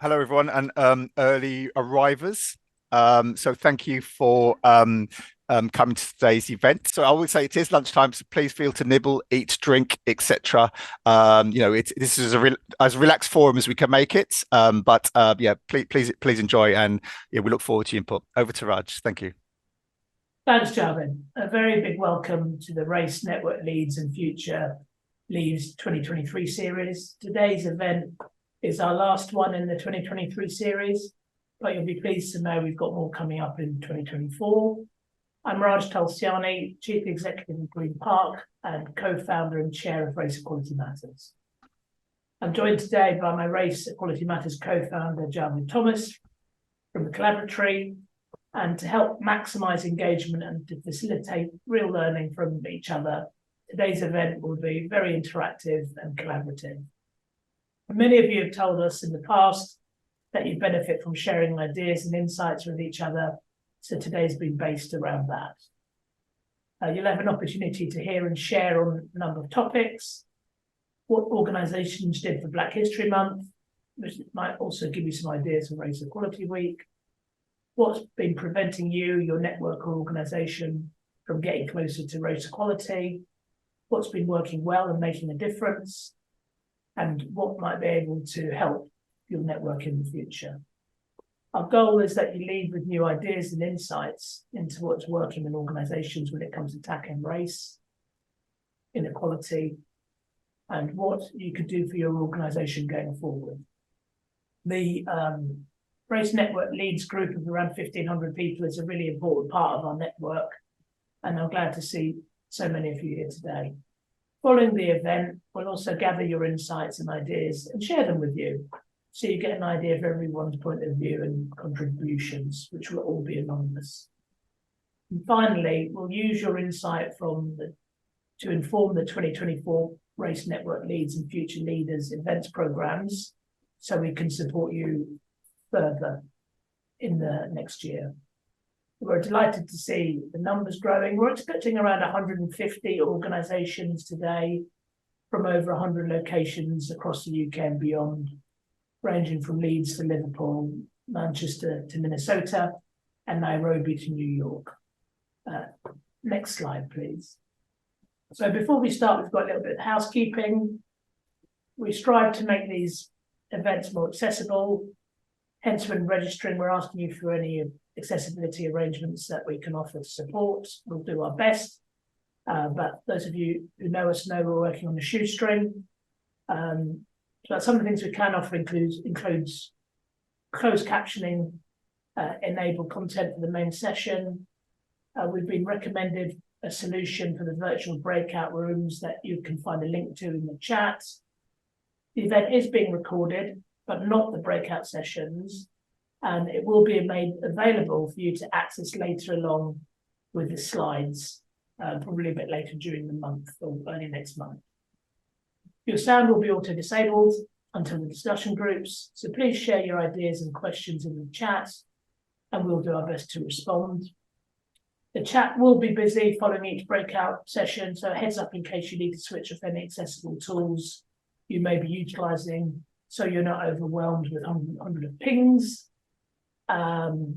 Hello, everyone, and early arrivers. So thank you for coming to today's event. So I would say it is lunchtime, so please feel to nibble, eat, drink, etc. This is as relaxed forum as we can make it. But yeah, please enjoy, and yeah, we look forward to your input. Over to Raj. Thank you. Thanks, Jarvin. A very big welcome to the Race Network Leads and Future Leads 2023 series. Today's event is our last one in the 2023 series, but you'll be pleased to know we've got more coming up in 2024. I'm Raj Tulsiani, Chief Executive of Green Park and co-founder and chair of Race Equality Matters. I'm joined today by my Race Equality Matters co-founder, Jarvin Thomas, from the Collaboratory, and to help maximise engagement and to facilitate real learning from each other, today's event will be very interactive and collaborative. Many of you have told us in the past that you benefit from sharing ideas and insights with each other, so today's been based around that. You'll have an opportunity to hear and share on a number of topics, what organisations did for Black History Month, which might also give you some ideas for Race Equality Week, what's been preventing you, your network or organisation from getting closer to race equality, what's been working well and making a difference, and what might be able to help your network in the future. Our goal is that you leave with new ideas and insights into what's working in organisations when it comes to tackling race, inequality, and what you could do for your organisation going forward. The Race Network Leads group of around 1,500 people is a really important part of our network, and I'm glad to see so many of you here today. Following the event, we'll also gather your insights and ideas and share them with you, so you get an idea of everyone's point of view and contributions, which will all be anonymous. And finally, we'll use your insight to inform the 2024 Race Network Leads and Future Leaders events programs, so we can support you further in the next year. We're delighted to see the numbers growing. We're expecting around 150 organisations today from over 100 locations across the UK and beyond, ranging from Leeds to Liverpool, Manchester to Minnesota, and Nairobi to New York. Next slide, please. So before we start, we've got a little bit of housekeeping. We strive to make these events more accessible. Hence, when registering, we're asking you for any accessibility arrangements that we can offer to support. We'll do our best. But those of you who know us know we're working on a shoestring. But some of the things we can offer includes closed captioning, enabled content for the main session. We've been recommended a solution for the virtual breakout rooms that you can find a link to in the chat. The event is being recorded, but not the breakout sessions, and it will be made available for you to access later along with the slides, probably a bit later during the month or early next month. Your sound will be auto-disabled until the discussion groups, so please share your ideas and questions in the chat, and we'll do our best to respond. The chat will be busy following each breakout session, so heads up in case you need to switch off any accessible tools you may be utilising, so you're not overwhelmed with 100 of pings.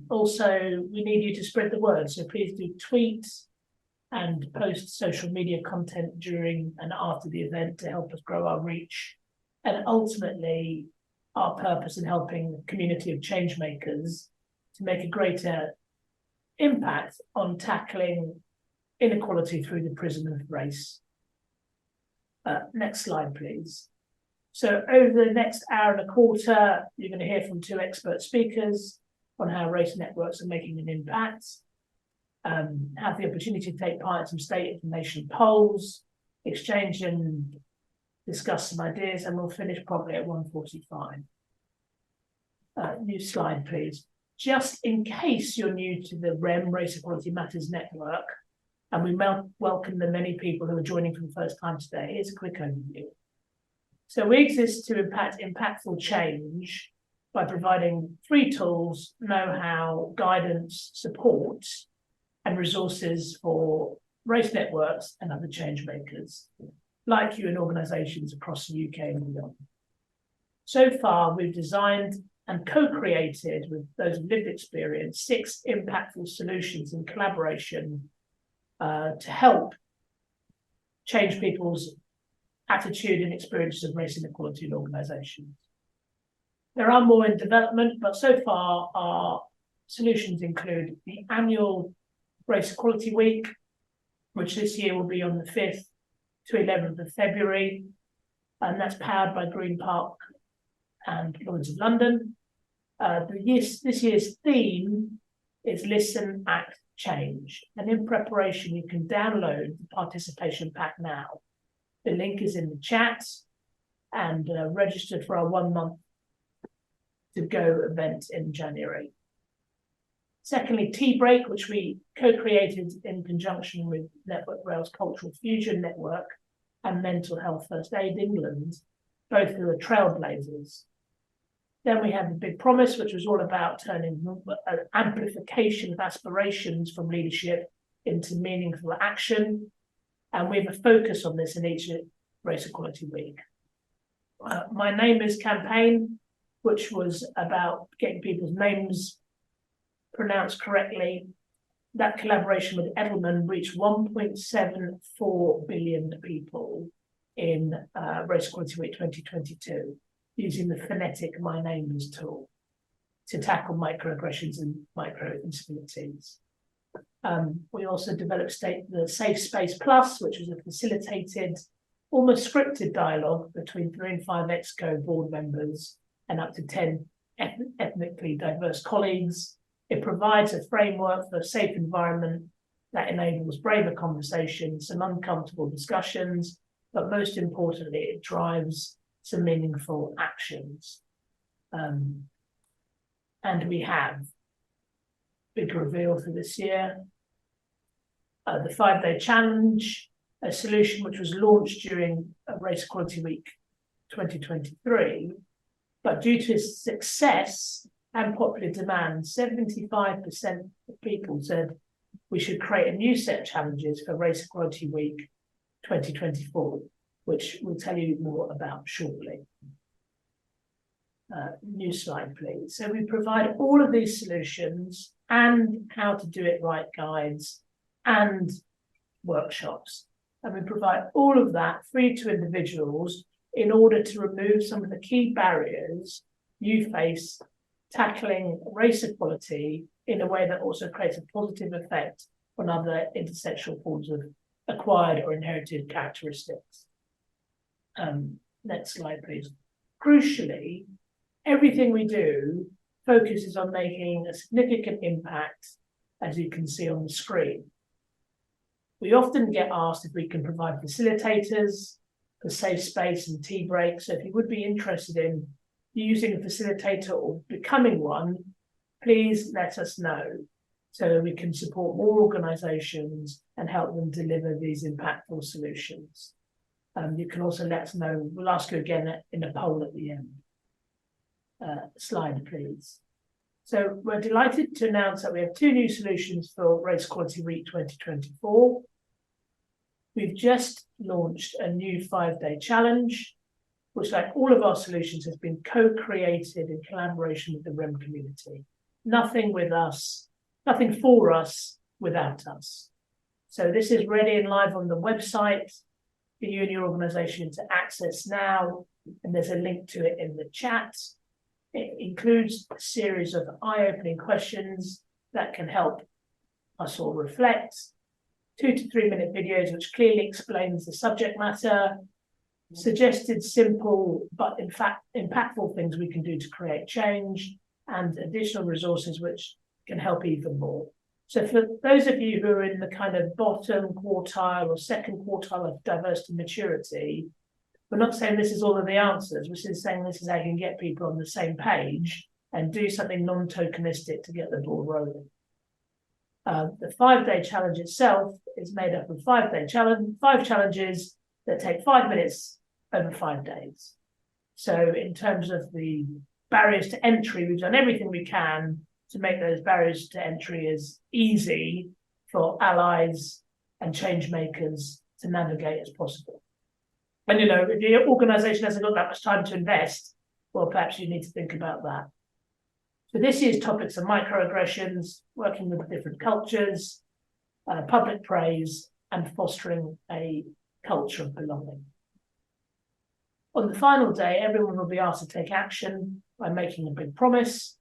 Also, we need you to spread the word, so please do tweet and post social media content during and after the event to help us grow our reach. And ultimately, our purpose in helping the community of change makers to make a greater impact on tackling inequality through the prism of race. Next slide, please. So over the next hour and a quarter, you're going to hear from two expert speakers on how race networks are making an impact, have the opportunity to take part in some state information polls, exchange and discuss some ideas, and we'll finish probably at 1:45. New slide, please. Just in case you're new to the REM, Race Equality Matters Network, and we welcome the many people who are joining for the first time today, here's a quick overview. So we exist to impact impactful change by providing free tools, know-how, guidance, support, and resources for race networks and other change makers, like you in organisations across the UK and beyond. So far, we've designed and co-created with those with lived experience 6 impactful solutions in collaboration to help change people's attitude and experiences of race inequality in organisations. There are more in development, but so far our solutions include the annual Race Equality Week, which this year will be on the 5th to 11th of February, and that's powered by Green Park and Lloyd's of London. This year's theme is Listen, Act, Change, and in preparation you can download the participation pack now. The link is in the chat, and registered for our 1 month to go event in January. Secondly, Tea Break, which we co-created in conjunction with Network Rail's Cultural Fusion Network and Mental Health First Aid England, both who are trailblazers. Then we have the Big Promise, which was all about turning amplification of aspirations from leadership into meaningful action. And we have a focus on this in each Race Equality Week. My Name Is campaign, which was about getting people's names pronounced correctly. That collaboration with Edelman reached 1.74 billion people in Race Equality Week 2022, using the phonetic My Name Is tool to tackle microaggressions and micro-incivility. We also developed the Safe Space Plus, which was a facilitated, almost scripted dialogue between 3 and 5 EXCO board members and up to 10 ethnically diverse colleagues. It provides a framework for a safe environment that enables braver conversations, some uncomfortable discussions, but most importantly, it drives some meaningful actions. And we have big reveal for this year. The 5-day challenge, a solution which was launched during Race Equality Week 2023, but due to its success and popular demand, 75% of people said we should create a new set of challenges for Race Equality Week 2024, which we'll tell you more about shortly. New slide, please. So we provide all of these solutions and how to do it right guides and workshops. And we provide all of that free to individuals in order to remove some of the key barriers you face tackling race equality in a way that also creates a positive effect on other intersectional forms of acquired or inherited characteristics. Next slide, please. Crucially, everything we do focuses on making a significant impact, as you can see on the screen. We often get asked if we can provide facilitators for safe space and tea breaks. So if you would be interested in using a facilitator or becoming one, please let us know so we can support more organisations and help them deliver these impactful solutions. You can also let us know. We'll ask you again in a poll at the end. Slide, please. So we're delighted to announce that we have 2 new solutions for Race Equality Week 2024. We've just launched a new 5-day challenge, which, like all of our solutions, has been co-created in collaboration with the REM community. Nothing with us, nothing for us without us. So this is ready and live on the website for you and your organisation to access now, and there's a link to it in the chat. It includes a series of eye-opening questions that can help us all reflect, 2 to 3 minute videos which clearly explains the subject matter, suggested simple but in fact impactful things we can do to create change, and additional resources which can help even more. So for those of you who are in the kind of bottom quartile or second quartile of diversity maturity, we're not saying this is all of the answers. We're just saying this is how you can get people on the same page and do something non-tokenistic to get the ball rolling. The 5-day challenge itself is made up of 5 challenges that take 5 minutes over 5 days. So in terms of the barriers to entry, we've done everything we can to make those barriers to entry as easy for allies and change makers to navigate as possible. And, you know, if your organisation hasn't got that much time to invest, well, perhaps you need to think about that. So this year's topics are microaggressions, working with different cultures, public praise, and fostering a culture of belonging. On the final day, everyone will be asked to take action by making a big promise.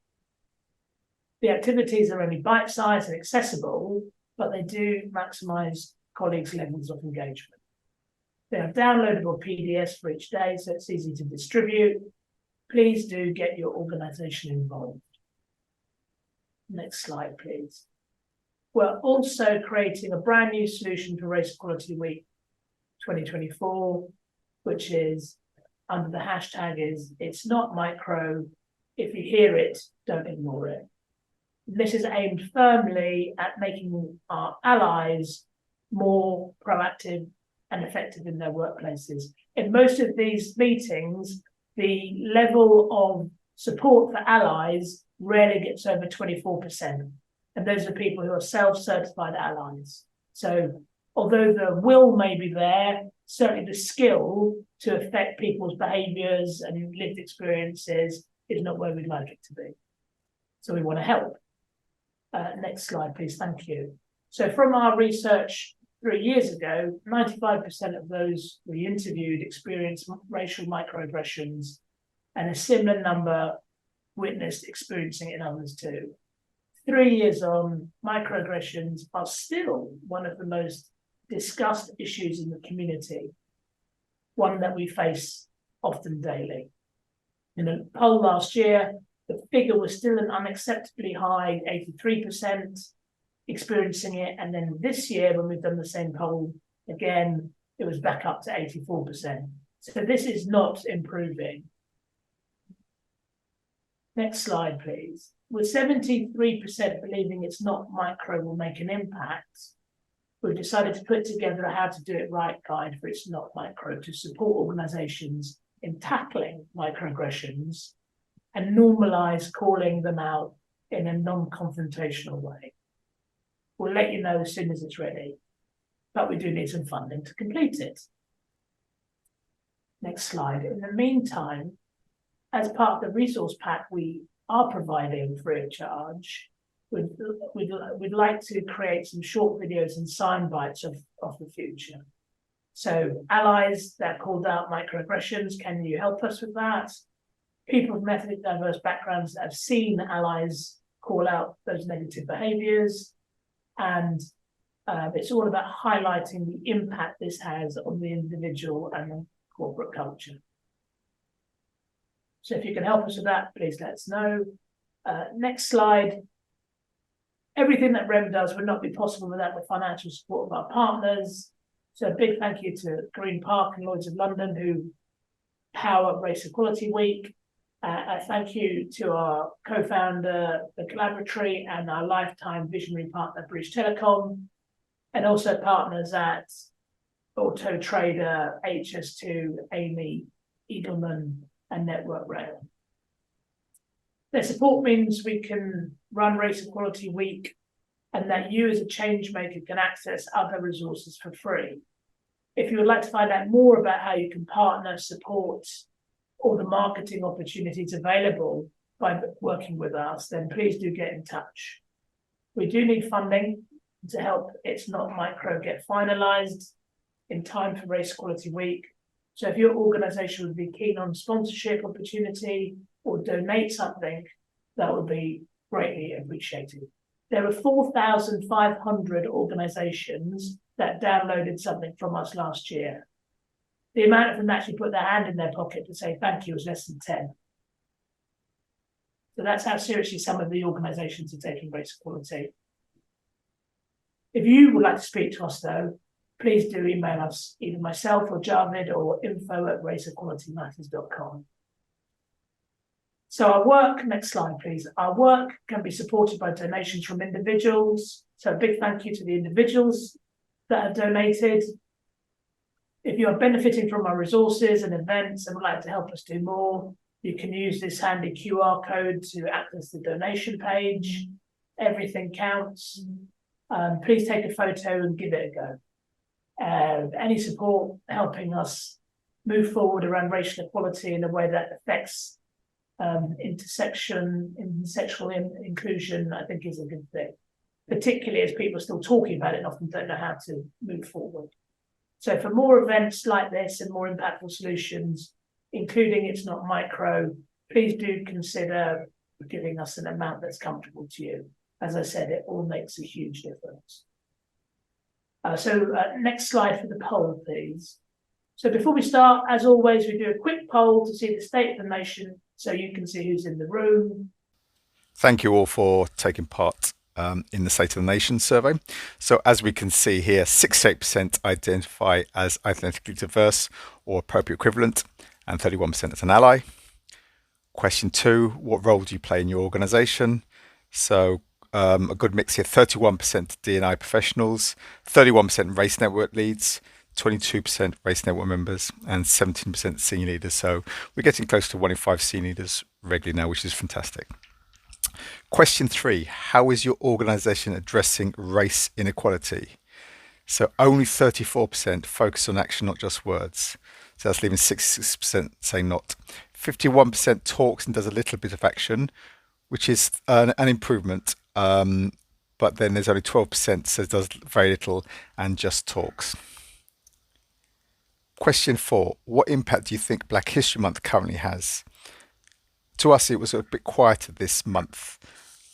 The activities are only bite-sized and accessible, but they do maximise colleagues' levels of engagement. They are downloadable PDFs for each day, so it's easy to distribute. Please do get your organisation involved. Next slide, please. We're also creating a brand new solution for Race Equality Week 2024, which is under the hashtag is "It's Not Micro. If you hear it, don't ignore it." This is aimed firmly at making our allies more proactive and effective in their workplaces. In most of these meetings, the level of support for allies rarely gets over 24%. And those are people who are self-certified allies. So although the will may be there, certainly the skill to affect people's behaviours and lived experiences is not where we'd like it to be. So we want to help. Next slide, please. Thank you. So from our research 3 years ago, 95% of those we interviewed experienced racial microaggressions, and a similar number witnessed experiencing it in others too. 3 years on, microaggressions are still one of the most discussed issues in the community, one that we face often daily. In a poll last year, the figure was still an unacceptably high 83% experiencing it, and then this year, when we've done the same poll again, it was back up to 84%. So this is not improving. Next slide, please. With 73% believing It's Not Micro will make an impact, we've decided to put together a how to do it right guide for It's Not Micro to support organisations in tackling microaggressions and normalise calling them out in a non-confrontational way. We'll let you know as soon as it's ready, but we do need some funding to complete it. Next slide. In the meantime, as part of the resource pack we are providing free of charge, we'd like to create some short videos and sound bites of the future. So allies that called out microaggressions, can you help us with that? People from ethnic diverse backgrounds that have seen allies call out those negative behaviours. And it's all about highlighting the impact this has on the individual and the corporate culture. So if you can help us with that, please let us know. Next slide. Everything that REM does would not be possible without the financial support of our partners. So a big thank you to Green Park and Lloyds of London, who power Race Equality Week. A thank you to our co-founder, the Collaboratory, and our lifetime visionary partner, British Telecom, and also partners at Auto Trader, HS2, Amy, Eagleman, and Network Rail. Their support means we can run Race Equality Week and that you as a change maker can access other resources for free. If you would like to find out more about how you can partner, support, or the marketing opportunities available by working with us, then please do get in touch. We do need funding to help It's Not Micro get finalised in time for Race Equality Week. So if your organisation would be keen on sponsorship opportunity or donate something, that would be greatly appreciated. There were 4,500 organisations that downloaded something from us last year. The amount of them actually put their hand in their pocket to say thank you was less than 10. So that's how seriously some of the organisations are taking race equality. If you would like to speak to us though, please do email us, either myself or Javid, or info@raceequalitymatters.com. So our work, next slide please. Our work can be supported by donations from individuals. So a big thank you to the individuals that have donated. If you are benefiting from our resources and events and would like to help us do more, you can use this handy QR code to access the donation page. Everything counts. Please take a photo and give it a go. Any support helping us move forward around racial equality in a way that affects intersectional inclusion, I think is a good thing, particularly as people are still talking about it and often don't know how to move forward. So for more events like this and more impactful solutions, including It's Not Micro, please do consider giving us an amount that's comfortable to you. As I said, it all makes a huge difference. Next slide for the poll, please. So before we start, as always, we do a quick poll to see the state of the nation so you can see who's in the room. Thank you all for taking part in the State of the Nation survey. So as we can see here, 68% identify as ethnically diverse or appropriate equivalent, and 31% as an ally. Question 2, what role do you play in your organisation? So a good mix here, 31% D&I professionals, 31% race network leads, 22% race network members, and 17% senior leaders. So we're getting close to 1 in 5 senior leaders regularly now, which is fantastic. Question 3, how is your organisation addressing race inequality? So only 34% focus on action, not just words. So that's leaving 66% saying not. 51% talks and does a little bit of action, which is an improvement. But then there's only 12% says does very little and just talks. Question 4, what impact do you think Black History Month currently has? To us, it was a bit quieter this month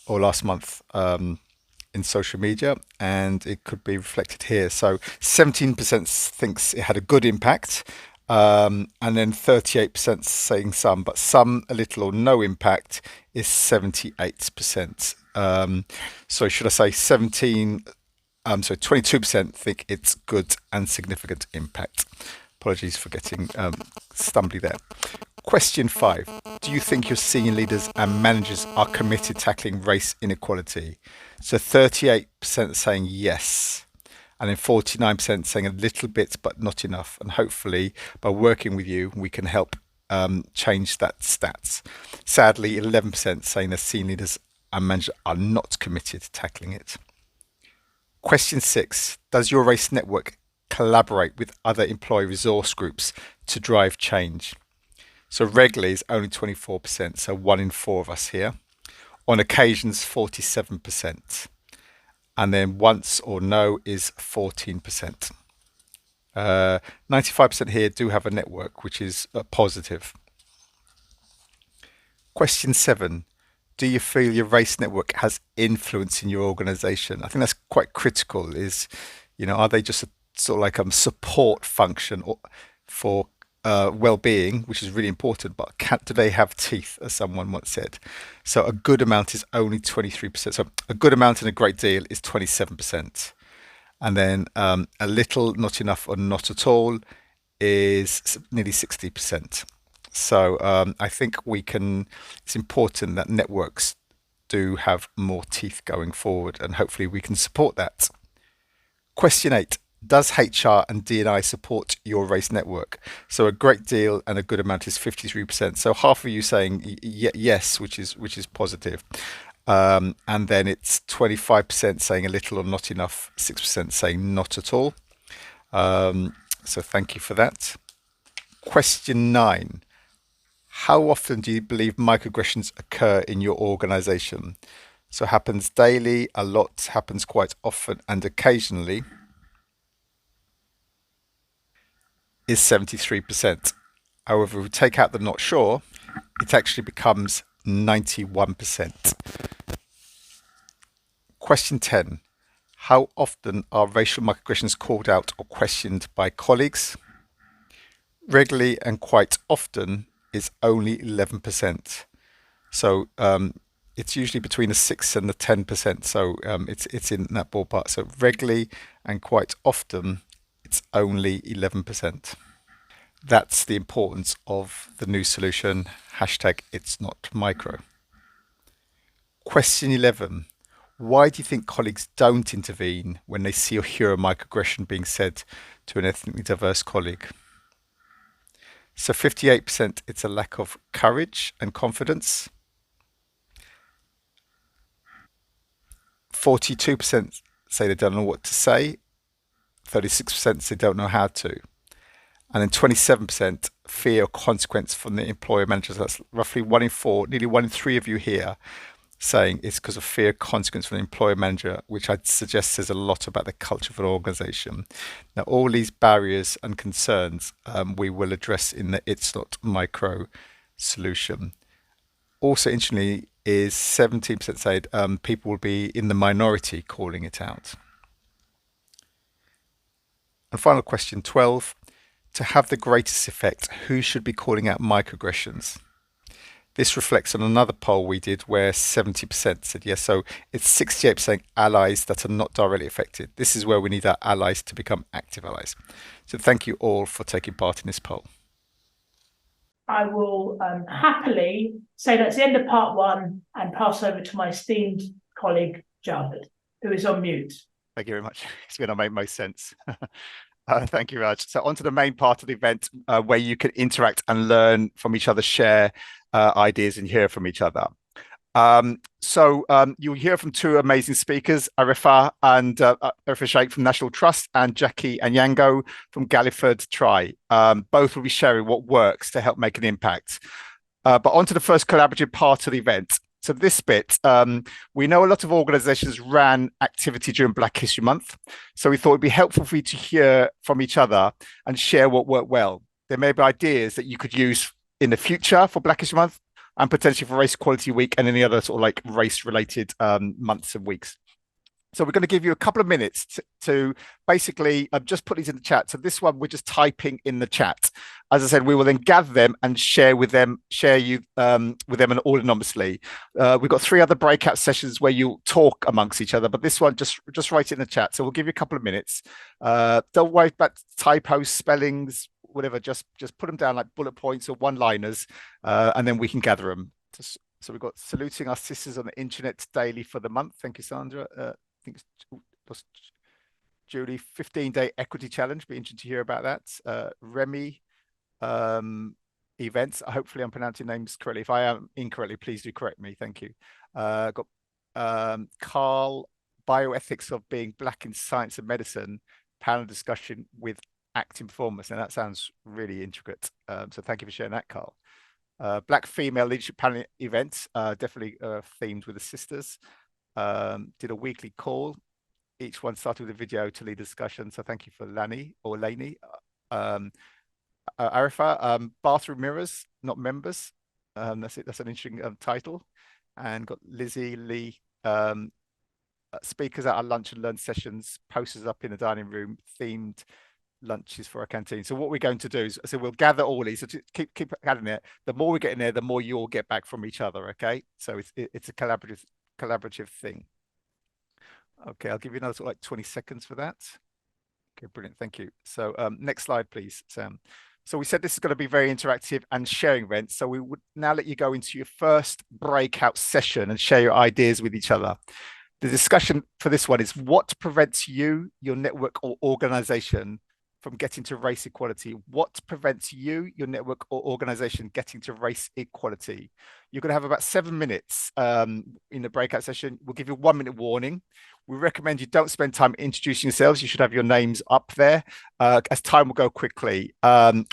or last month in social media, and it could be reflected here. So 17% thinks it had a good impact, and then 38% saying some, but some a little or no impact is 78%. So should I say 22% think it's good and significant impact. Apologies for getting stumbly there. Question 5. Do you think your senior leaders and managers are committed to tackling race inequality? So 38% saying yes, and then 49% saying a little bit but not enough. And hopefully by working with you, we can help change that stats. Sadly, 11% saying that senior leaders and managers are not committed to tackling it. Question 6. Does your race network collaborate with other employee resource groups to drive change? So regularly is only 24%, so 1 in 4 of us here. On occasions, 47%. And then once or no is 14%. 95% here do have a network, which is positive. Question 7. Do you feel your race network has influence in your organisation? I think that's quite critical. Are they just a sort of like a support function for well-being, which is really important, but do they have teeth, as someone once said? So a good amount is only 23%. So a good amount and a great deal is 27%. And then a little, not enough, or not at all is nearly 60%. So I think it's important that networks do have more teeth going forward, and hopefully we can support that. Question 8. Does HR and D&I support your race network? So a great deal and a good amount is 53%. So half of you saying yes, which is positive. And then it's 25% saying a little or not enough, 6% saying not at all. So thank you for that. Question 9. How often do you believe microaggressions occur in your organisation? So happens daily, a lot, happens quite often, and occasionally is 73%. However, if we take out the not sure, it actually becomes 91%. Question 10. How often are racial microaggressions called out or questioned by colleagues? Regularly and quite often is only 11%. So it's usually between the 6 and the 10%. So it's in that ballpark. So regularly and quite often, it's only 11%. That's the importance of the new solution, #It'sNotMicro. Question 11. Why do you think colleagues don't intervene when they see or hear a microaggression being said to an ethnically diverse colleague? So 58%, it's a lack of courage and confidence. 42% say they don't know what to say. 36% say don't know how to. And then 27% fear or consequence from the employer managers. That's roughly 1 in 4, nearly 1 in 3 of you here saying it's because of fear consequence from the employer manager, which I'd suggest says a lot about the culture of an organization. Now, all these barriers and concerns we will address in the It's Not Micro solution. Also, interestingly, is 17% said people will be in the minority calling it out. And final question 12, to have the greatest effect, who should be calling out microaggressions? This reflects on another poll we did where 70% said yes. So it's 68% allies that are not directly affected. This is where we need our allies to become active allies. So thank you all for taking part in this poll. I will happily say that's the end of part 1 and pass over to my esteemed colleague, Javed, who is on mute. Thank you very much. It's going to make most sense. Thank you, Raj. So on to the main part of the event where you can interact and learn from each other, share ideas and hear from each other. You'll hear from 2 amazing speakers, Arifa and Arifa Sheikh from National Trust and Jackie Anyango from Galliford Try. Both will be sharing what works to help make an impact. But on to the first collaborative part of the event. So this bit, we know a lot of organizations ran activity during Black History Month. So we thought it'd be helpful for you to hear from each other and share what worked well. There may be ideas that you could use in the future for Black History Month and potentially for Race Equality Week and any other sort of like race related months and weeks. So we're going to give you a couple of minutes to basically just put these in the chat. So this one, we're just typing in the chat. As I said, we will then gather them and share with them and all anonymously. We've got 3 other breakout sessions where you talk amongst each other, but this one, just write it in the chat. So we'll give you a couple of minutes. Don't worry about typos, spellings, whatever. Just put them down like bullet points or one-liners, and then we can gather them. So we've got saluting our sisters on the internet daily for the month. Thank you, Sandra. I think it's Julie, 15-day equity challenge. Be interested to hear about that. Remy, events. Hopefully I'm pronouncing names correctly. If I am incorrectly, please do correct me. Thank you. Got Carl, bioethics of being Black in science and medicine, panel discussion with acting performers. And that sounds really intricate. So thank you for sharing that, Carl. Black female leadership panel event, definitely themed with the sisters. Did a weekly call. Each one started with a video to lead discussion. So thank you for Lani or Laney. Arifa, bathroom mirrors, not members. That's it. That's an interesting title. And got Lizzie Lee, speakers at our lunch and learn sessions, posters up in the dining room, themed lunches for our canteen. So what we're going to do is, so we'll gather all these. So to keep adding it. The more we get in there, the more you all get back from each other. Okay. So it's a collaborative thing. Okay, I'll give you another sort of like 20 seconds for that. Okay, brilliant. Thank you. So next slide, please, Sam. So we said this is going to be very interactive and sharing event. So we would now let you go into your first breakout session and share your ideas with each other. The discussion for this one is what prevents you, your network or organization from getting to race equality? What prevents you, your network or organization getting to race equality? You're going to have about 7 minutes in the breakout session. We'll give you a 1-minute warning. We recommend you don't spend time introducing yourselves. You should have your names up there as time will go quickly.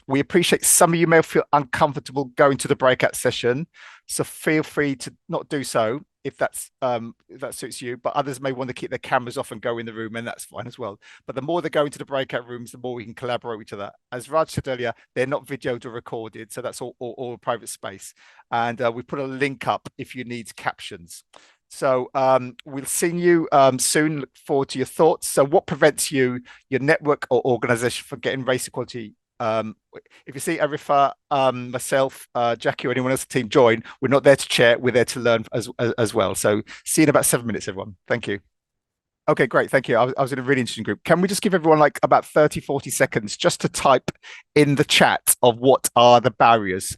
We appreciate some of you may feel uncomfortable going to the breakout session. So feel free to not do so if that suits you, but others may want to keep their cameras off and go in the room, and that's fine as well. But the more they go into the breakout rooms, the more we can collaborate with each other. As Raj said earlier, they're not videoed or recorded, so that's all private space. And we put a link up if you need captions. So we'll see you soon. Look forward to your thoughts. So what prevents you, your network or organization from getting race equality? If you see Arifa, myself, Jackie, or anyone else on the team join, we're not there to chair, we're there to learn as well. So see you in about 7 minutes, everyone. Thank you. Okay, great. Thank you. I was in a really interesting group. Can we just give everyone like about 30, 40 seconds just to type in the chat of what are the barriers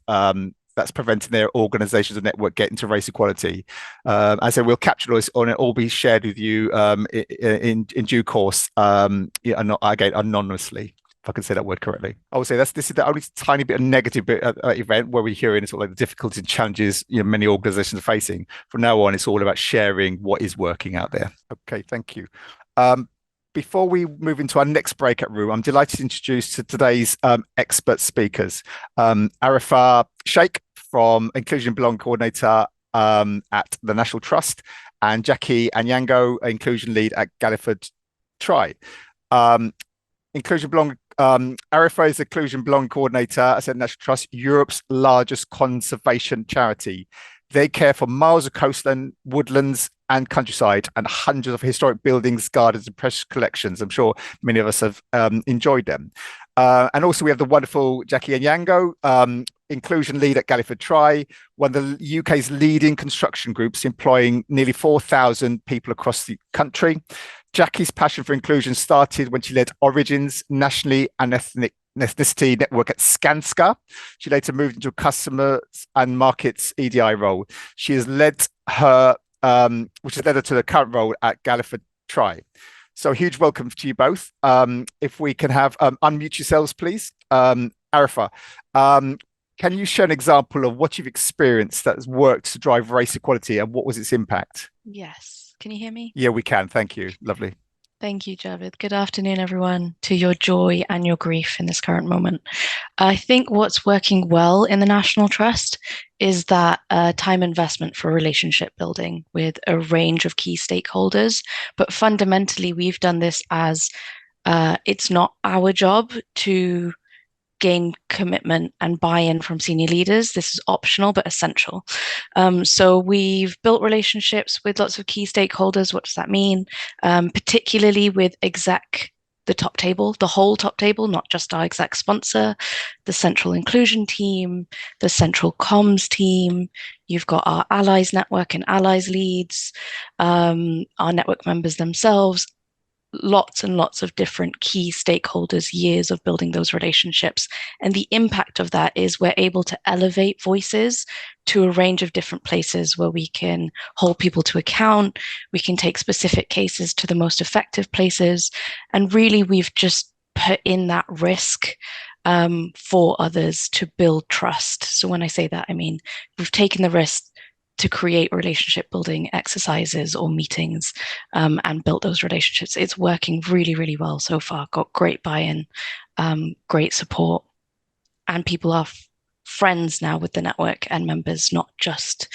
that's preventing their organizations and network getting to race equality? I said we'll capture this on it, all be shared with you in due course, again, anonymously. If I can say that word correctly. I would say this is the only tiny bit of negative bit event where we're hearing sort of like the difficulties and challenges many organizations are facing. From now on, it's all about sharing what is working out there. Okay, thank you. before we move into our next breakout room, I'm delighted to introduce to today's expert speakers, Arifa Sheikh from Inclusion and Belonging Coordinator at the National Trust, and Jackie Anyango, Inclusion Lead at Galliford Try. Inclusion Belonging, Arifa is Inclusion Belonging Coordinator at the National Trust, Europe's largest conservation charity. They care for miles of coastline, woodlands, and countryside, and hundreds of historic buildings, gardens, and precious collections. I'm sure many of us have enjoyed them. And also, we have the wonderful Jackie Anyango, Inclusion Lead at Galliford Try, one of the UK's leading construction groups, employing nearly 4,000 people across the country. Jackie's passion for inclusion started when she led Origins nationally and ethnicity network at Skanska. She later moved into a customers and markets EDI role. She has led her, which has led her to the current role at Galliford Try. So a huge welcome to you both. If we can have unmute yourselves, please. Arifa, can you share an example of what you've experienced that has worked to drive race equality, and what was its impact? Yes. Can you hear me? Yeah, we can. Thank you. Lovely. Thank you, Javed. Good afternoon, everyone, to your joy and your grief in this current moment. I think what's working well in the National Trust is that time investment for relationship building with a range of key stakeholders. But fundamentally, we've done this as it's not our job to gain commitment and buy-in from senior leaders. This is optional but essential. So we've built relationships with lots of key stakeholders. What does that mean? Particularly with exec, the top table, the whole top table, not just our exec sponsor, the central inclusion team, the central comms team. You've got our allies network and allies leads, our network members themselves, lots and lots of different key stakeholders, years of building those relationships. And the impact of that is we're able to elevate voices to a range of different places where we can hold people to account. We can take specific cases to the most effective places. And really, we've just put in that risk for others to build trust. So when I say that, I mean, we've taken the risk to create relationship building exercises or meetings and built those relationships. It's working really, really well so far. Got great buy-in, great support, and people are friends now with the network and members, not just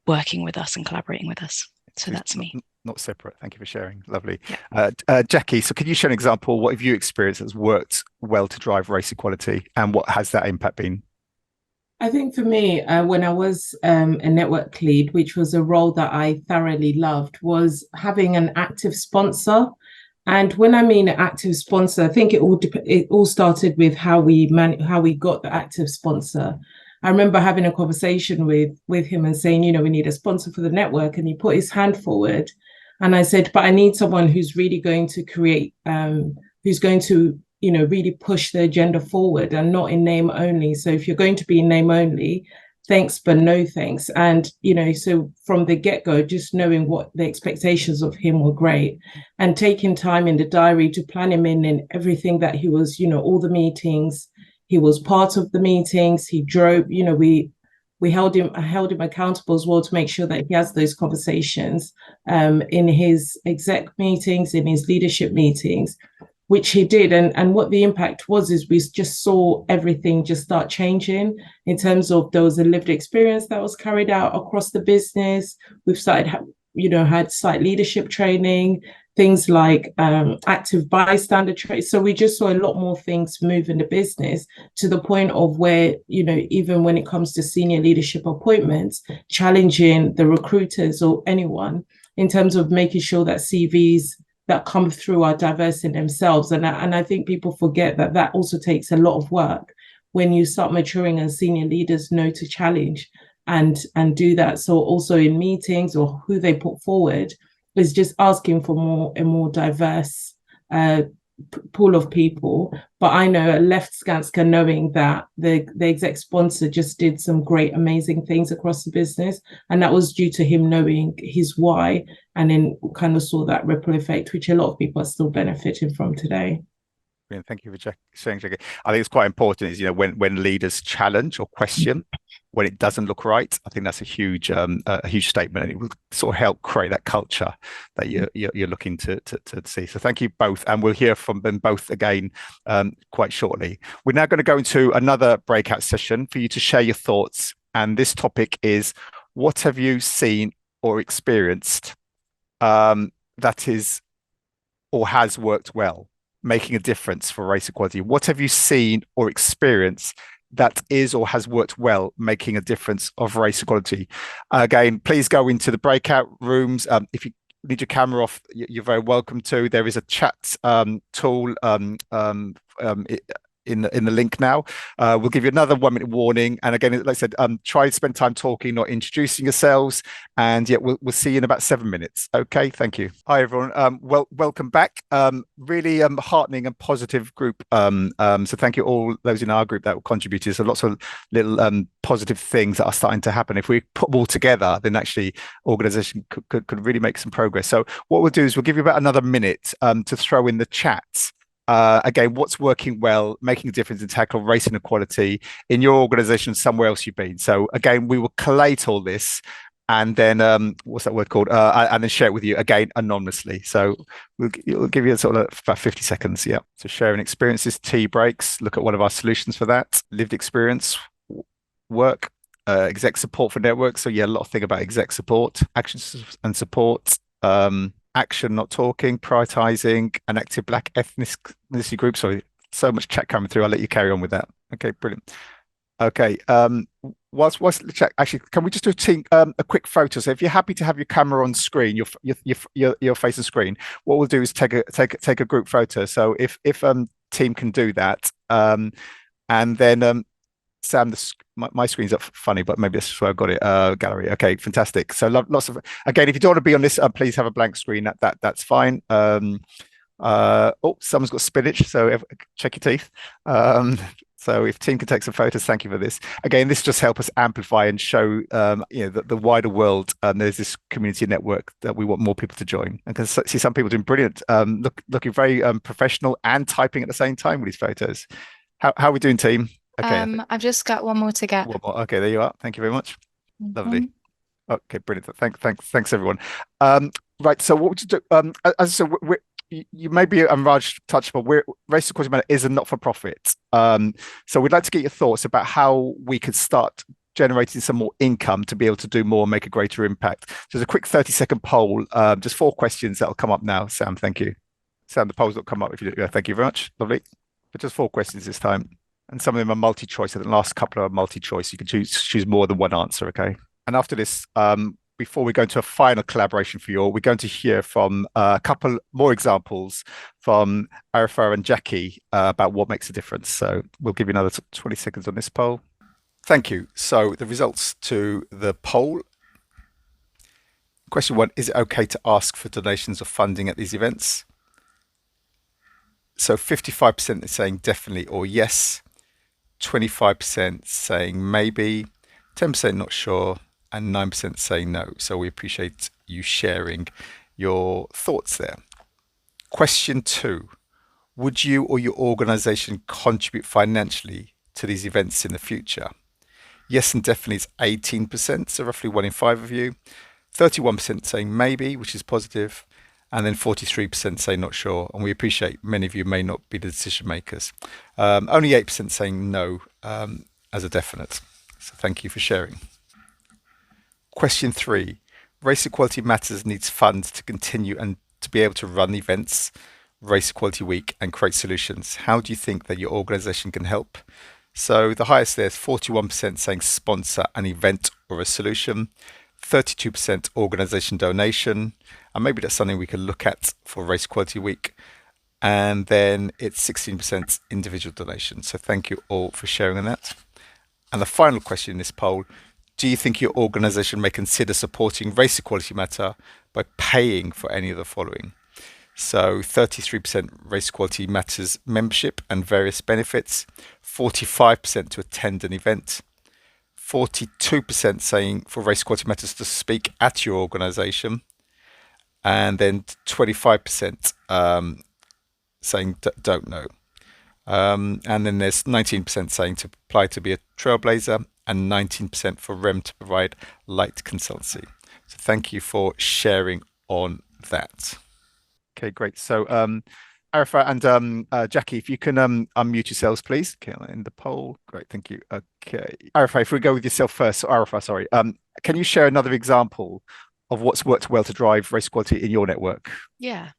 working with us and collaborating with us. So that's me. Not separate. Thank you for sharing. Lovely. Yeah. Jackie, so can you share an example? What have you experienced that's worked well to drive race equality, and what has that impact been? I think for me, when I was a network lead, which was a role that I thoroughly loved, was having an active sponsor. And when I mean an active sponsor, I think it all started with how we got the active sponsor. I remember having a conversation with him and saying, you know, we need a sponsor for the network, and he put his hand forward, and I said, but I need someone who's really going to create, who's going to, you know, really push the agenda forward and not in name only. So if you're going to be in name only, thanks, but no thanks. And, you know, so from the get-go, just knowing what the expectations of him were great, and taking time in the diary to plan him in everything that he was, you know, all the meetings, he was part of the meetings, he drove, you know, we held him accountable as well to make sure that he has those conversations in his exec meetings, in his leadership meetings, which he did. And what the impact was is we just saw everything just start changing in terms of there was a lived experience that was carried out across the business. We've started, had site leadership training, things like active bystander training. So we just saw a lot more things move in the business to the point of where, you know, even when it comes to senior leadership appointments, challenging the recruiters or anyone in terms of making sure that CVs that come through are diverse in themselves. And I think people forget that also takes a lot of work when you start maturing as senior leaders know to challenge and do that. So also in meetings or who they put forward is just asking for a more diverse pool of people. But I know I left Skanska knowing that the exec sponsor just did some great, amazing things across the business. And that was due to him knowing his why, and then kind of saw that ripple effect, which a lot of people are still benefiting from today. Brilliant. Thank you for sharing, Jackie. I think it's quite important is, when leaders challenge or question when it doesn't look right. I think that's a huge statement, and it will sort of help create that culture that you're looking to see. So thank you both, and we'll hear from them both again quite shortly. We're now going to go into another breakout session for you to share your thoughts, and this topic is, what have you seen or experienced that is or has worked well, making a difference for race equality? What have you seen or experienced that is or has worked well, making a difference of race equality? Again, please go into the breakout rooms. If you need your camera off, you're very welcome to. There is a chat tool in the link now. We'll give you another 1 minute warning. And again, like I said, try to spend time talking, not introducing yourselves. And yeah, we'll see you in about 7 minutes. Okay, thank you. Hi, everyone. Welcome back. Really heartening and positive group. So thank you all those in our group that contributed. So lots of little positive things that are starting to happen. If we put them all together, then actually organization could really make some progress. So what we'll do is we'll give you about another minute to throw in the chat. Again, what's working well, making a difference in tackle race inequality in your organization, somewhere else you've been. So again, we will collate all this and then what's that word called? And then share it with you again anonymously. So we'll give you sort of about 50 seconds. Yeah. So sharing experiences, tea breaks, look at one of our solutions for that, lived experience, work, exec support for networks. So yeah, a lot of thing about exec support, actions and support. Action, not talking, prioritizing an active Black ethnicity group. Sorry, so much chat coming through. I'll let you carry on with that. Okay, brilliant. Okay, whilst the chat, actually, can we just do a quick photo? So if you're happy to have your camera on screen, your face on screen, what we'll do is take a group photo. So if team can do that, and then Sam, my screen's up funny, but maybe that's where I got it. Gallery. Okay, fantastic. So lots of, again, if you don't want to be on this, please have a blank screen. That's fine. Someone's got spinach, so check your teeth. So if team can take some photos, thank you for this. Again, this just help us amplify and show, the wider world. There's this community network that we want more people to join. And can see some people doing brilliant, looking very professional and typing at the same time with these photos. How are we doing, team? Okay. I've just got one more to get. One more. Okay, there you are. Thank you very much. Lovely. Okay, brilliant. Thanks everyone. Right. So what would you do? As I said, you may be Raj touched, but Race Equality Matter is a not-for-profit. So we'd like to get your thoughts about how we could start generating some more income to be able to do more and make a greater impact. Just a quick 30-second poll. Just 4 questions that'll come up now. Sam, thank you. Sam, the polls will come up if you do. Yeah, thank you very much. Lovely. But just 4 questions this time. And some of them are multi-choice. The last couple are multi-choice. You can choose more than one answer, okay? And after this, before we go into a final collaboration for you all, we're going to hear from a couple more examples from Arifa and Jackie about what makes a difference. So we'll give you another 20 seconds on this poll. Thank you. So the results to the poll. Question 1, is it okay to ask for donations or funding at these events? So 55% is saying definitely or yes. 25% saying maybe, 10% not sure, and 9% saying no. So we appreciate you sharing your thoughts there. Question 2, would you or your organization contribute financially to these events in the future? Yes and definitely is 18%, so roughly 1 in 5 of you. 31% saying maybe, which is positive. And then 43% say not sure. And we appreciate many of you may not be the decision makers. Only 8% saying no as a definite. So thank you for sharing. Question 3, Race Equality Matters needs funds to continue and to be able to run events, Race Equality Week, and create solutions. How do you think that your organization can help? So the highest there is 41% saying sponsor an event or a solution, 32% organization donation, and maybe that's something we can look at for Race Equality Week. And then it's 16% individual donation. So thank you all for sharing on that. And the final question in this poll, do you think your organization may consider supporting Race Equality Matter by paying for any of the following? So 33% Race Equality Matters membership and various benefits, 45% to attend an event, 42% saying for Race Equality Matters to speak at your organization, and then 25% saying don't know. And then there's 19% saying to apply to be a trailblazer, and 19% for REM to provide light consultancy. So thank you for sharing on that. Okay, great. So Arafat and Jackie, if you can unmute yourselves, please. Okay, in the poll. Great, thank you. Okay. Arafat, if we go with yourself first, Arafat, sorry. Can you share another example of what's worked well to drive race equality in your network? Yeah.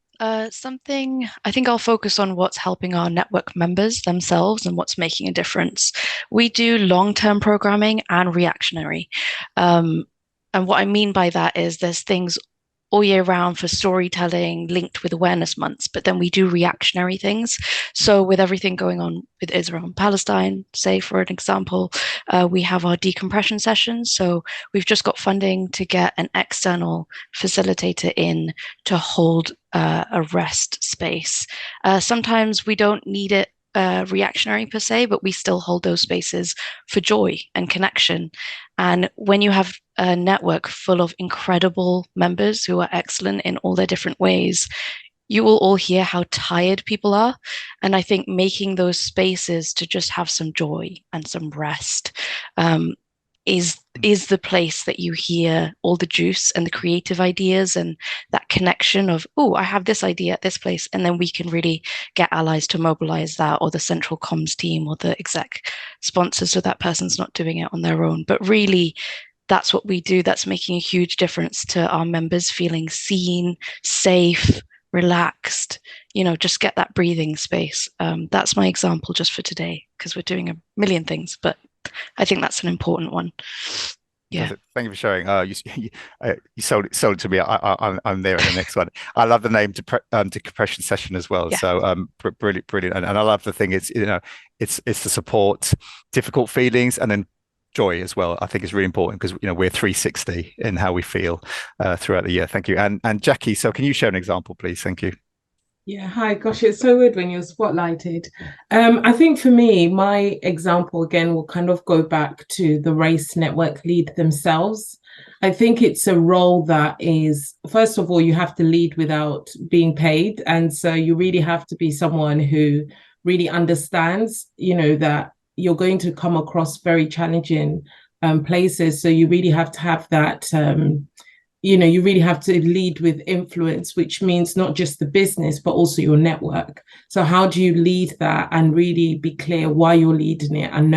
Something I think I'll focus on what's helping our network members themselves and what's making a difference. We do long-term programming and reactionary. And what I mean by that is there's things all year round for storytelling linked with awareness months, but then we do reactionary things. So with everything going on with Israel and Palestine, say for an example, we have our decompression sessions. So we've just got funding to get an external facilitator in to hold a rest space. Sometimes we don't need it reactionary per se, but we still hold those spaces for joy and connection. And when you have a network full of incredible members who are excellent in all their different ways, you will all hear how tired people are. And I think making those spaces to just have some joy and some rest is the place that you hear all the juice and the creative ideas and that connection of, oh, I have this idea at this place. And then we can really get allies to mobilize that, or the central comms team or the exec sponsors, so that person's not doing it on their own. But really, that's what we do. That's making a huge difference to our members feeling seen, safe, relaxed, just get that breathing space. That's my example just for today, because we're doing a million things, but I think that's an important one. Yeah. Thank you for sharing. You sold it to me. I'm there at the next one. I love the name decompression session as well. Yeah. So brilliant. And I love the thing. It's to support difficult feelings and then joy as well. I think is really important because we're 360 in how we feel throughout the year. Thank you. And Jackie, so can you share an example, please? Thank you. Yeah, hi. Gosh, it's so weird when you're spotlighted. I think for me, my example again will kind of go back to the race network lead themselves. I think it's a role that is, first of all, you have to lead without being paid. And so you really have to be someone who really understands, that you're going to come across very challenging places. So you really have to have that you really have to lead with influence, which means not just the business, but also your network. So how do you lead that and really be clear why you're leading it and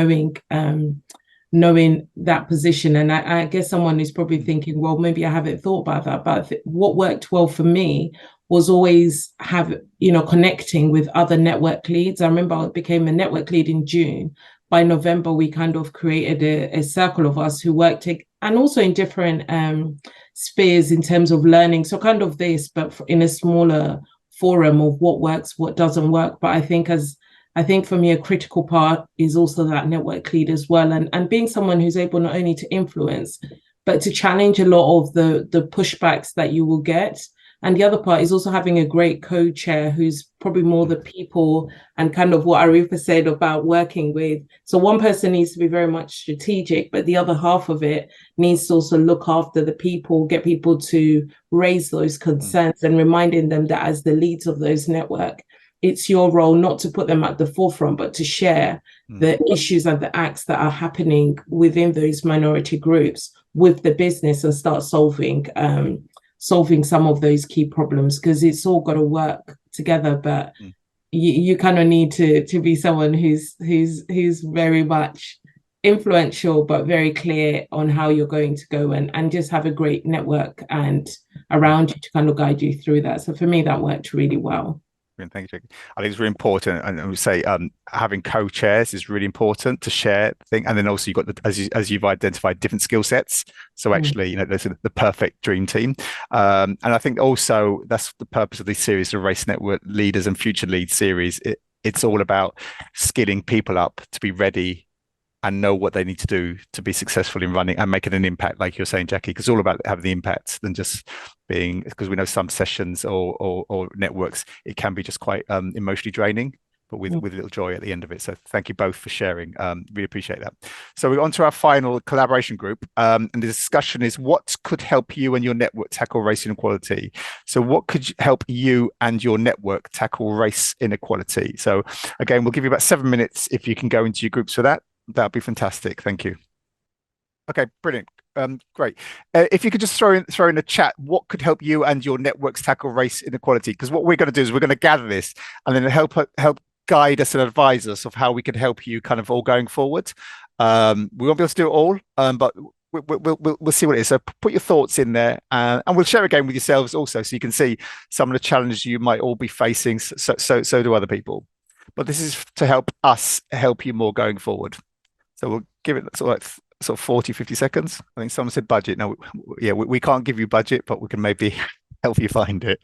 knowing that position? And I guess someone is probably thinking, well, maybe I haven't thought about that, but what worked well for me was always connecting with other network leads. I remember I became a network lead in June. By November, we kind of created a circle of us who worked and also in different spheres in terms of learning. So kind of this, but in a smaller forum of what works, what doesn't work. But I think for me, a critical part is also that network lead as well. And being someone who's able not only to influence, but to challenge a lot of the pushbacks that you will get. And the other part is also having a great co-chair who's probably more the people and kind of what Arifa said about working with. So one person needs to be very much strategic, but the other half of it needs to also look after the people, get people to raise those concerns and reminding them that as the leads of those network, it's your role not to put them at the forefront, but to share the issues and the acts that are happening within those minority groups with the business and start solving some of those key problems, because it's all got to work together. But you kind of need to be someone who's very much influential, but very clear on how you're going to go and just have a great network and around you to kind of guide you through that. So for me, that worked really well. Thank you, Jackie. I think it's really important, and I would say having co-chairs is really important to share thing. And then also you've got as you've identified different skill sets. So actually, there's the perfect dream team. And I think also that's the purpose of this series, the Race Network Leaders and Future Lead series. It's all about skilling people up to be ready and know what they need to do to be successful in running and making an impact, like you're saying, Jackie, because it's all about having the impact than just being, because we know some sessions or networks, it can be just quite emotionally draining but with a little joy at the end of it. So thank you both for sharing. Really appreciate that. So we're on to our final collaboration group, and the discussion is what could help you and your network tackle race inequality. So what could help you and your network tackle race inequality? So again, we'll give you about 7 minutes if you can go into your groups for that. That'd be fantastic. Thank you. Okay, brilliant. Great. If you could just throw in the chat, what could help you and your networks tackle race inequality? Because what we're going to do is we're going to gather this and then help guide us and advise us of how we can help you kind of all going forward. We won't be able to do it all, but we'll see what it is. So put your thoughts in there, and we'll share again with yourselves also, so you can see some of the challenges you might all be facing. So do other people. But this is to help us help you more going forward. So we'll give it sort of 40, 50 seconds. I think someone said budget. No, we can't give you budget, but we can maybe help you find it.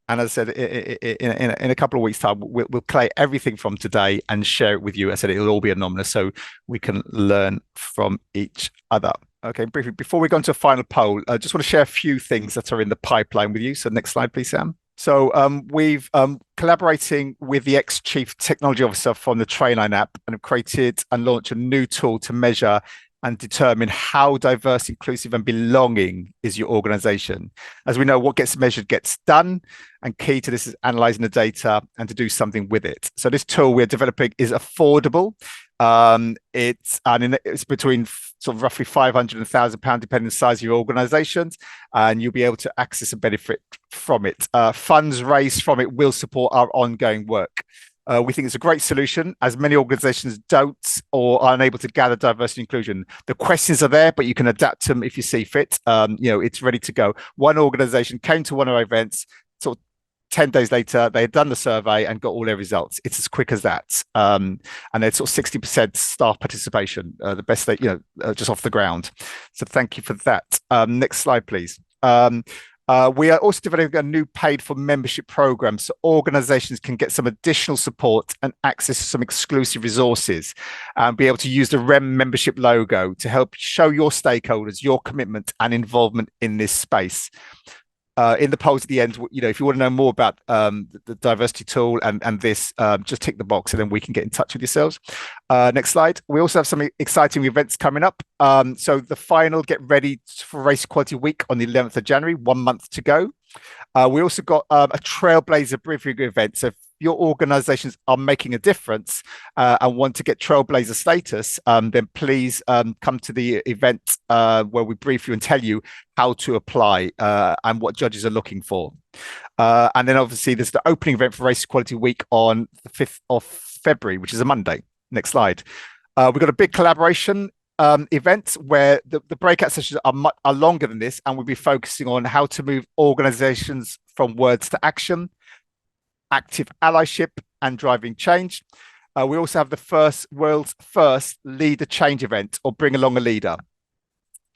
And as I said, in a couple of weeks' time, we'll collate everything from today and share it with you. As I said, it'll all be anonymous, so we can learn from each other. Okay, briefly, before we go into a final poll, I just want to share a few things that are in the pipeline with you. So next slide, please, Sam. So we've collaborating with the ex-chief technology officer from the Trainline app and have created and launched a new tool to measure and determine how diverse, inclusive, and belonging is your organization. As we know, what gets measured gets done, and key to this is analyzing the data and to do something with it. So this tool we're developing is affordable. It's between sort of roughly £500 and £1,000, depending on the size of your organizations, and you'll be able to access and benefit from it. Funds raised from it will support our ongoing work. We think it's a great solution, as many organizations don't or are unable to gather diversity and inclusion. The questions are there, but you can adapt them if you see fit. It's ready to go. One organization came to one of our events, sort of 10 days later, they had done the survey and got all their results. It's as quick as that. And it's sort of 60% staff participation, the best they, just off the ground. So thank you for that. Next slide, please. We are also developing a new paid for membership program, so organizations can get some additional support and access to some exclusive resources and be able to use the REM membership logo to help show your stakeholders your commitment and involvement in this space. In the polls at the end, if you want to know more about the diversity tool and this, just tick the box and then we can get in touch with yourselves. Next slide. We also have some exciting events coming up. So the final Get Ready for Race Equality Week on the 11th of January, 1 month to go. We also got a Trailblazer briefing event. So if your organizations are making a difference and want to get Trailblazer status, then please come to the event where we brief you and tell you how to apply and what judges are looking for. And then obviously there's the opening event for Race Equality Week on the 5th of February, which is a Monday. Next slide. We've got a big collaboration event where the breakout sessions are longer than this, and we'll be focusing on how to move organizations from words to action, active allyship, and driving change. We also have the world's first leader change event, or bring along a leader,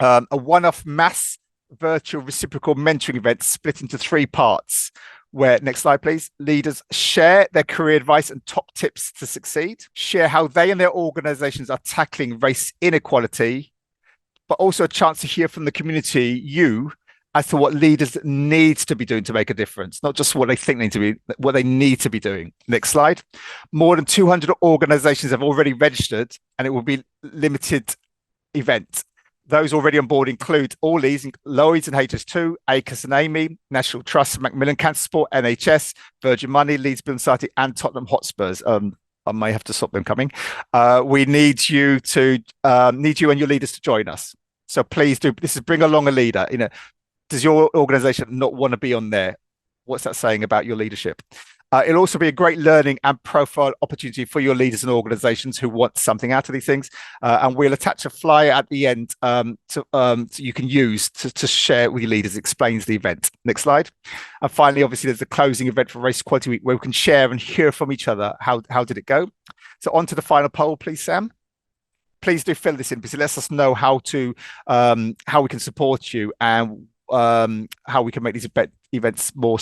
a one-off mass virtual reciprocal mentoring event split into 3 parts, where, next slide, please, leaders share their career advice and top tips to succeed, share how they and their organizations are tackling race inequality, but also a chance to hear from the community, as to what leaders need to be doing to make a difference, not just what they think they need to be, what they need to be doing. Next slide. More than 200 organizations have already registered, and it will be limited event. Those already on board include all these: Lloyds and HS2, ACUS and AMI, National Trust, Macmillan Cancer Sport, NHS, Virgin Money, Leeds Building Society, and Tottenham Hotspurs. I may have to stop them coming. We need you and your leaders to join us. So please do. This is bring along a leader. Does your organization not want to be on there? What's that saying about your leadership? It'll also be a great learning and profile opportunity for your leaders and organizations who want something out of these things. And we'll attach a flyer at the end so you can use to share with your leaders. It explains the event. Next slide. And finally, obviously, there's the closing event for Race Equality Week where we can share and hear from each other. How did it go? So on to the final poll, please, Sam. Please do fill this in because it lets us know how we can support you and how we can make these events more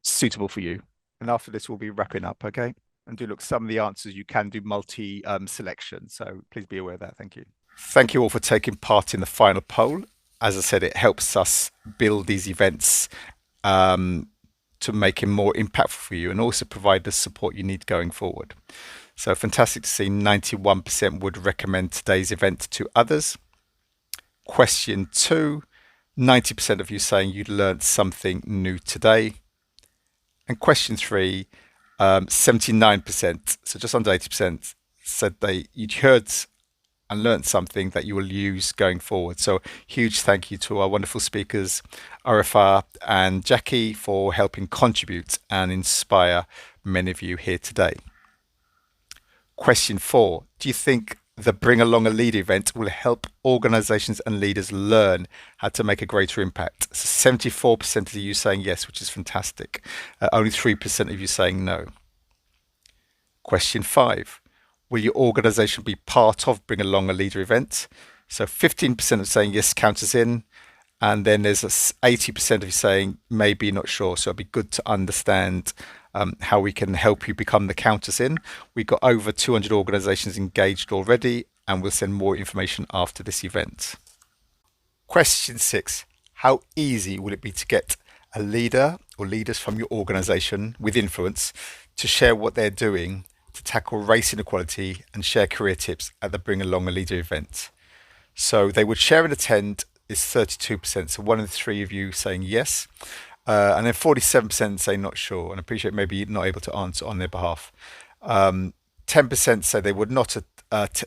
suitable for you. And after this, we'll be wrapping up, okay? And do look, some of the answers you can do multi-selection. So please be aware of that. Thank you. Thank you all for taking part in the final poll. As I said, it helps us build these events to to make it more impactful for you and also provide the support you need going forward. So fantastic to see 91% would recommend today's event to others. Question 2, 90% of you saying you'd learned something new today. And question 3, 79%, so just under 80%, said you'd heard and learned something that you will use going forward. So huge thank you to our wonderful speakers, Arifa and Jackie, for helping contribute and inspire many of you here today. Question 4, do you think the Bring Along a Leader event will help organizations and leaders learn how to make a greater impact? So 74% of you saying yes, which is fantastic. Only 3% of you saying no. Question 5, will your organization be part of Bring Along a Leader event? So 15% of saying yes, count us in. And then there's 80% of you saying maybe, not sure. So it'd be good to understand how we can help you become the count us in. We've got over 200 organizations engaged already, and we'll send more information after this event. Question 6, how easy will it be to get a leader or leaders from your organization with influence to share what they're doing to tackle race inequality and share career tips at the Bring Along a Leader event? So they would share and attend is 32%. So 1 in 3 of you saying yes. And then 47% say not sure, and I appreciate maybe you're not able to answer on their behalf. 10% say they would not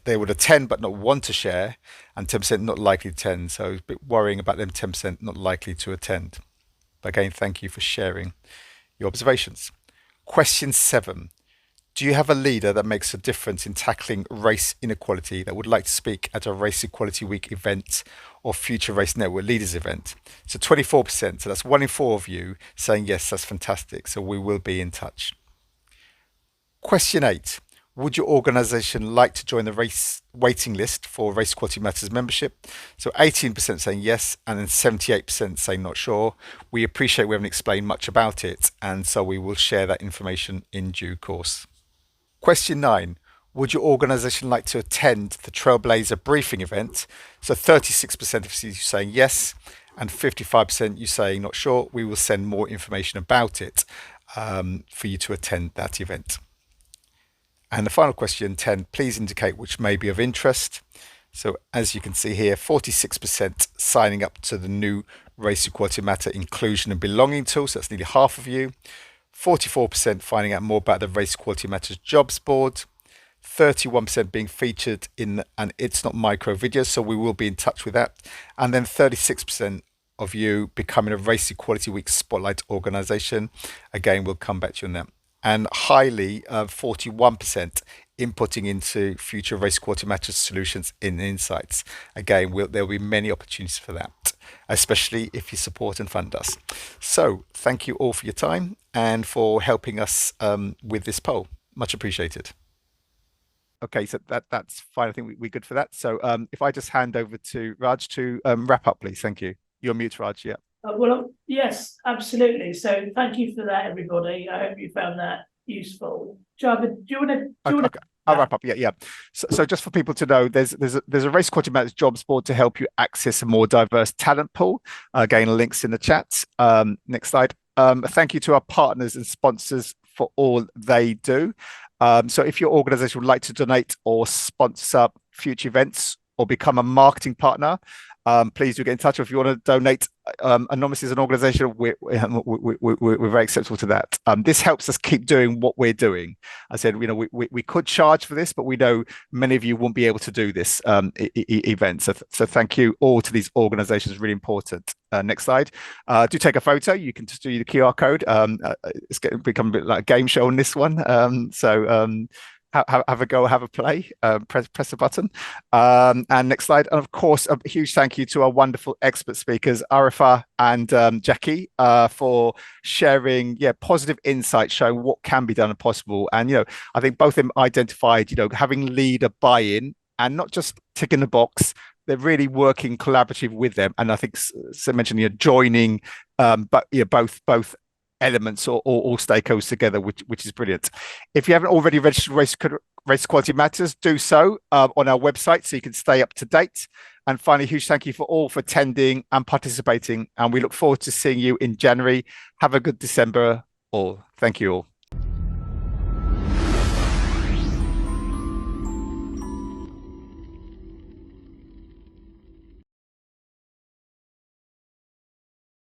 they would attend but not want to share, and 10% not likely to attend. So it's a bit worrying about them 10% not likely to attend. But again, thank you for sharing your observations. Question 7. Do you have a leader that makes a difference in tackling race inequality that would like to speak at a Race Equality Week event or future Race Network Leaders event? So 24%, so that's 1 in 4 of you saying yes, that's fantastic. So we will be in touch. Question 8, would your organization like to join the race waiting list for Race Equality Matters membership? So 18% saying yes, and then 78% saying not sure. We appreciate we haven't explained much about it, and so we will share that information in due course. Question 9, would your organization like to attend the Trailblazer briefing event? So 36% of you saying yes, and 55% you saying not sure. We will send more information about it for you to attend that event. And the final question 10, please indicate which may be of interest. So as you can see here, 46% signing up to the new Race Equality Matter Inclusion and Belonging tool. So that's nearly half of you. 44% finding out more about the Race Equality Matters jobs board. 31% being featured in an It's Not Micro video, so we will be in touch with that. And then 36% of you becoming a Race Equality Week Spotlight organisation. Again, we'll come back to you on that. And highly, 41% inputting into future Race Equality Matters solutions in insights. Again, there will be many opportunities for that, especially if you support and fund us. So thank you all for your time and for helping us with this poll. Much appreciated. Okay, so that's fine. I think we're good for that. So if I just hand over to Raj to wrap up, please. Thank you. You're mute, Raj. Yeah. Well, yes, absolutely. So thank you for that, everybody. I hope you found that useful. Javed, do you want to? Okay. I'll wrap up. Yeah. So just for people to know, there's a Race Equality Matters jobs board to help you access a more diverse talent pool. Again, links in the chat. Next slide. Thank you to our partners and sponsors for all they do. So if your organization would like to donate or sponsor future events or become a marketing partner, please do get in touch. Or if you want to donate anonymously as an organization, we're very acceptable to that. This helps us keep doing what we're doing. I said, we could charge for this, but we know many of you won't be able to do this event. So thank you all to these organizations, really important. Next slide. Do take a photo. You can just do the QR code. It's become a bit like a game show on this one. Have a go, have a play, press a button. And next slide. And of course, a huge thank you to our wonderful expert speakers, Arifa and Jackie, for sharing positive insights, showing what can be done and possible. And, I think both of them identified, having leader buy-in and not just ticking the box, they're really working collaboratively with them. And I think so mentioned, joining, but both elements or all stakeholders together, which is brilliant. If you haven't already registered Race Equality Matters, do so on our website so you can stay up to date. And finally, huge thank you for all for attending and participating. And we look forward to seeing you in January. Have a good December all. Thank you all.